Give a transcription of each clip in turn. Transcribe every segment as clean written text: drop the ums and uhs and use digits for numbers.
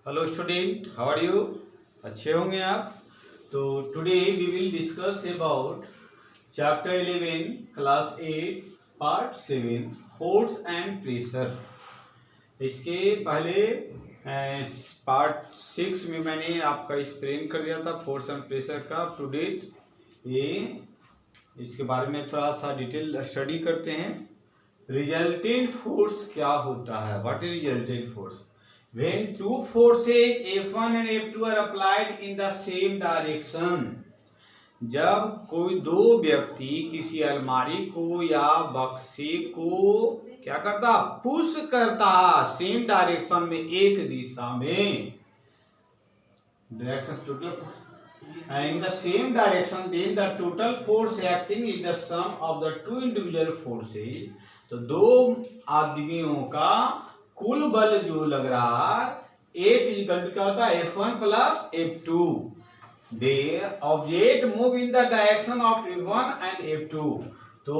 Hello student, how are you? अच्छे होंगे आप। तो today we will discuss about chapter 11 class 8 part 7 force and pressure. इसके पहले पार्ट 6 में मैंने आपका एक्सप्लेन कर दिया था फोर्स एंड प्रेशर का अप टू डेट। ये इसके बारे में थोड़ा सा डिटेल स्टडी करते हैं। रिजल्टेंट फोर्स क्या होता है? What is resultant force? When two forces F1 and F2 are applied in the same direction, जब कोई दो व्यक्ति किसी अलमारी को या बक्से को क्या करता, पुश करता सेम डायरेक्शन में, एक दिशा में, direction total in the same direction, then the total force acting is the sum of the two individual forces. तो दो आदमियों का कुल बल जो लग रहा है एक इक्वल टू क्या होता है, F1 plus F2। There object move in the direction of F1 and F2। तो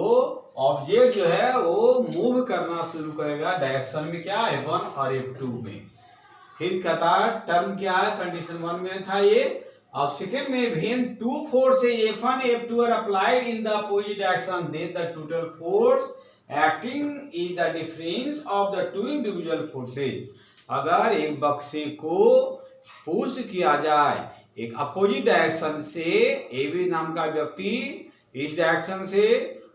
ऑब्जेक्ट जो है वो मूव करना शुरू करेगा डायरेक्शन में, क्या, F1 और F2 में। फिर कहता टर्म क्या है, कंडीशन 1 में था ये। अब सेकेंड में, when two forces F1 F2 are applied in the opposite direction, then the total force acting is the difference of the two individual forces. अगर एक बक्से को पुश किया जाए एक अपोजिट डायरेक्शन से, ए बी नाम का व्यक्ति इस डायरेक्शन से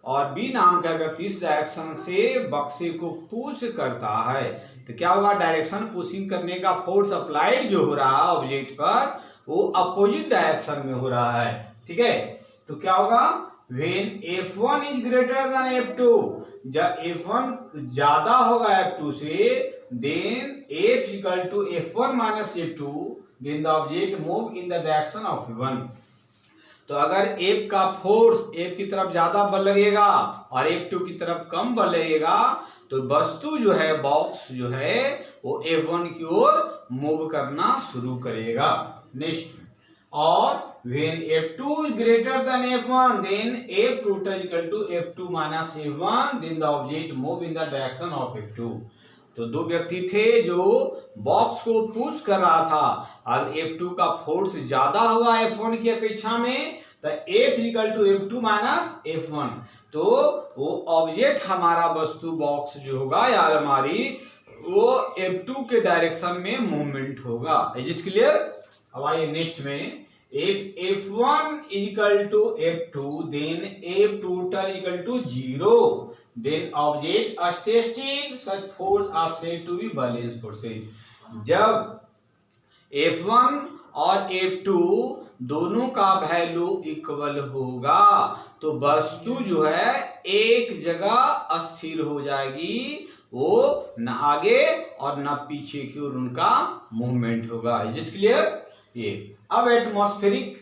और बी नाम का व्यक्ति इस डायरेक्शन से बक्से को पुश करता है, तो क्या होगा, डायरेक्शन पुशिंग करने का फोर्स अप्लाइड जो हो रहा है ऑब्जेक्ट पर वो अपोजिट डायरेक्शन में हो रहा है। ठीक है, तो क्या होगा, When F1 is greater than F2, जब F1 ज्यादा होगा F2 से, then F equal to F1 minus F2, then the object move in the direction of F1। तो अगर F का फोर्स F की तरफ ज्यादा बल लगेगा और F2 की तरफ कम बल लगेगा, तो वस्तु जो है, बॉक्स जो है, वो F1 की ओर मूव करना शुरू करेगा। नेक्स्ट, और when F2 is greater than F1, then F total equal to F2 minus F1, then the object move in the direction of F2। तो दो व्यक्ति थे जो बॉक्स को पुश कर रहा था, और F2 का फोर्स ज्यादा होगा F1 की अपेक्षा में, तो F equal to F2 minus F1। तो वो ऑब्जेक्ट, हमारा वस्तु बॉक्स जो होगा या अलमारी, वो F2 के डायरेक्शन में मूवमेंट होगा। Is it clear? अब आइए नेक्स्ट में, if F1 equal to F2, then F total equal to 0, then object stay still, such force are said to be balanced forces। जब F1 और F2 दोनों का वैल्यू इक्वल होगा, तो वस्तु जो है एक जगह स्थिर हो जाएगी, वो न आगे और न पीछे की ओर उनका मूवमेंट होगा। Is it clear? ये अब एटमॉस्फेरिक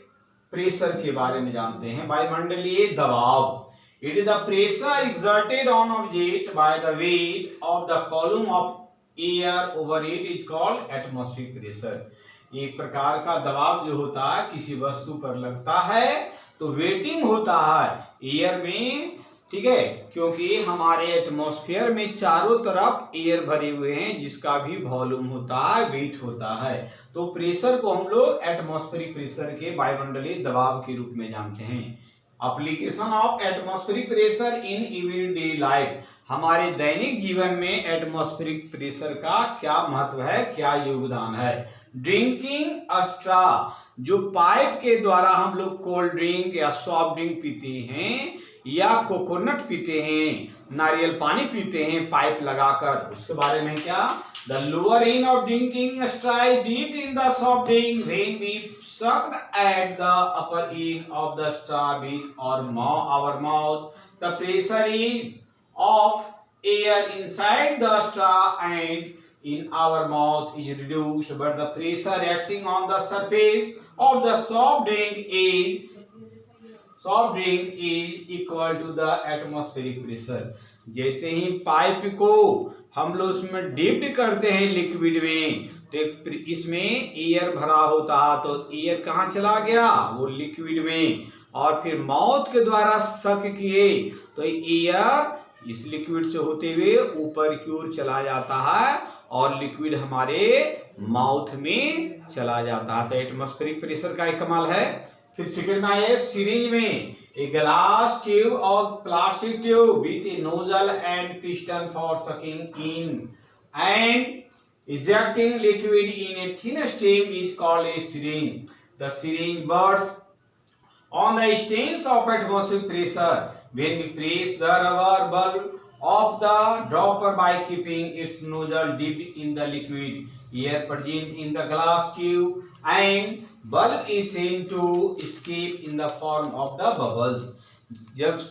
प्रेशर के बारे में जानते हैं। वायुमंडलीय दबाव, it is the pressure exerted on object by the weight of the column of air over it is called atmospheric pressure. एक प्रकार का दबाव जो होता है किसी वस्तु पर लगता है, तो वेटिंग होता है एयर में। ठीक है, क्योंकि हमारे एटमॉस्फेयर में चारों तरफ एयर भरे हुए हैं, जिसका भी वॉल्यूम होता है, वेट होता है। तो प्रेशर को हम लोग एटमॉस्फेरिक प्रेशर के वायुमंडलीय दबाव के रूप में जानते हैं। Application of atmospheric pressure in everyday life, हमारे दैनिक जीवन में एटमॉस्फेरिक प्रेशर का क्या महत्व है, क्या योगदान है। ड्रिंकिंग स्ट्रा, जो पाइप के द्वारा हम लोग कोल्ड ड्रिंक या सॉफ्ट ड्रिंक पीते हैं, या कोकोनट पीते हैं, नारियल पानी पीते हैं पाइप लगाकर, उसके बारे में क्या, the lower end of drinking straw deep in the soft drink when we sucked at the upper end of the straw with our mouth, the pressure is of air inside the straw and in our mouth is reduced, but the pressure acting on the surface of the soft drink is equal to the atmospheric pressure। जैसे ही pipe को हम लोग उसमें dipped करते हैं liquid में, तो इसमें एयर भरा होता है, तो एयर कहाँ चला गया, वो लिक्विड में, और फिर माउथ के द्वारा सक किए तो एयर इस लिक्विड से होते हुए ऊपर की ओर चला जाता है और लिक्विड हमारे माउथ में चला जाता है। तो एटमॉस्फेरिक प्रेशर का एक कमाल है। फिर सेकंड में आए सिरिंज में a glass tube or plastic tube with a nozzle and piston for sucking in and ejecting liquid in a thin stream is called a syringe. The syringe bursts on the strength of atmospheric pressure when we press the rubber bulb of the dropper by keeping its nozzle dipped in the liquid. Air present in the glass tube and bulb is seen to escape in the form of the bubbles. जब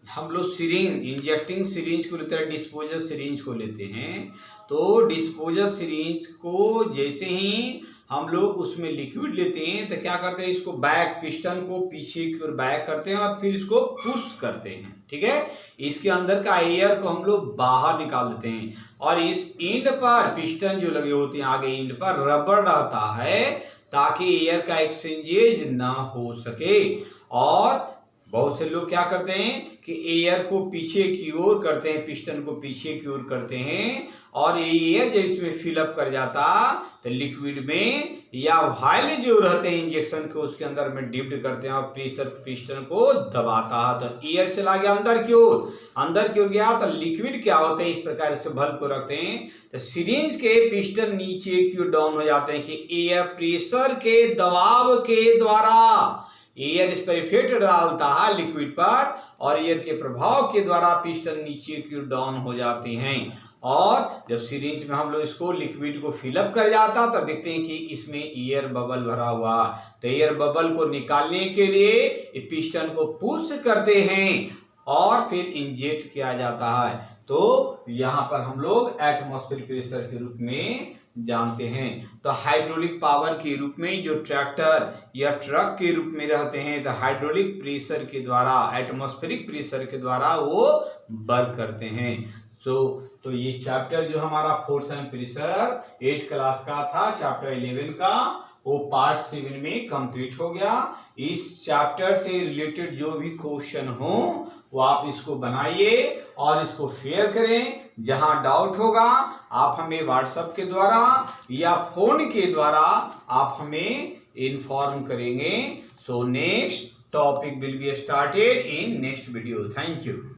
हम लोग syringe injecting syringe को लेते हैं, disposal syringe को लेते हैं, तो डिस्पोजल सिरिंज को जैसे ही हम लोग उसमें लिक्विड लेते हैं तो क्या करते हैं, इसको बैक पिस्टन को पीछे की ओर बैक करते हैं और फिर इसको पुश करते हैं। ठीक है, इसके अंदर का एयर को हम लोग बाहर निकाल देते हैं और इस एंड पर पिस्टन जो लगे होते हैं आगे एंड पर रबर रहता है ताकि एयर का एक्सचेंजेज ना हो सके। और बहुत से लोग क्या करते हैं कि एयर को पीछे की ओर करते हैं, पिस्टन को पीछे की ओर करते हैं और एयर जब इसमें फिलअप कर जाता तो लिक्विड में या वायल जो रहते हैं इंजेक्शन के उसके अंदर में डिप्ड करते हैं और प्रेशर पिस्टन को दबाता है तो एयर चला गया अंदर की ओर गया तो लिक्विड क्या होते हैं, इस प्रकार से बल्ब को रखते हैं तो सिरिंज के पिस्टन नीचे की ओर डाउन हो जाते हैं कि एयर प्रेशर के दबाव के द्वारा एयर इस पर इफेक्ट डालता है लिक्विड पर और एयर के प्रभाव के द्वारा पिस्टन नीचे की ओर डाउन हो जाते हैं। और जब सिरिंज में हम लोग इसको लिक्विड को फिलअप कर जाता तो देखते हैं कि इसमें एयर बबल भरा हुआ, तो एयर बबल को निकालने के लिए पिस्टन को पुश करते हैं और फिर इंजेक्ट किया जाता है। तो यहाँ पर हम लोग एटमॉस्फेरिक प्रेशर के रूप में जानते हैं। तो हाइड्रोलिक पावर के रूप में जो ट्रैक्टर या ट्रक के रूप में रहते हैं तो हाइड्रोलिक प्रेशर के द्वारा एटमॉस्फेरिक प्रेशर के द्वारा वो वर्क करते हैं। तो ये चैप्टर जो हमारा फोर्स एंड प्रेशर 8 क्लास का था, चैप्टर 11 का, वो पार्ट 7 में कंप्लीट हो गया। इस चैप्टर से रिलेटेड जो भी क्वेश्चन हो वो आप इसको बनाइए और इसको शेयर करें। जहां डाउट होगा आप हमें व्हाट्सएप के द्वारा या फोन के द्वारा आप हमें इन्फॉर्म करेंगे। So next topic will be started in next video. Thank you.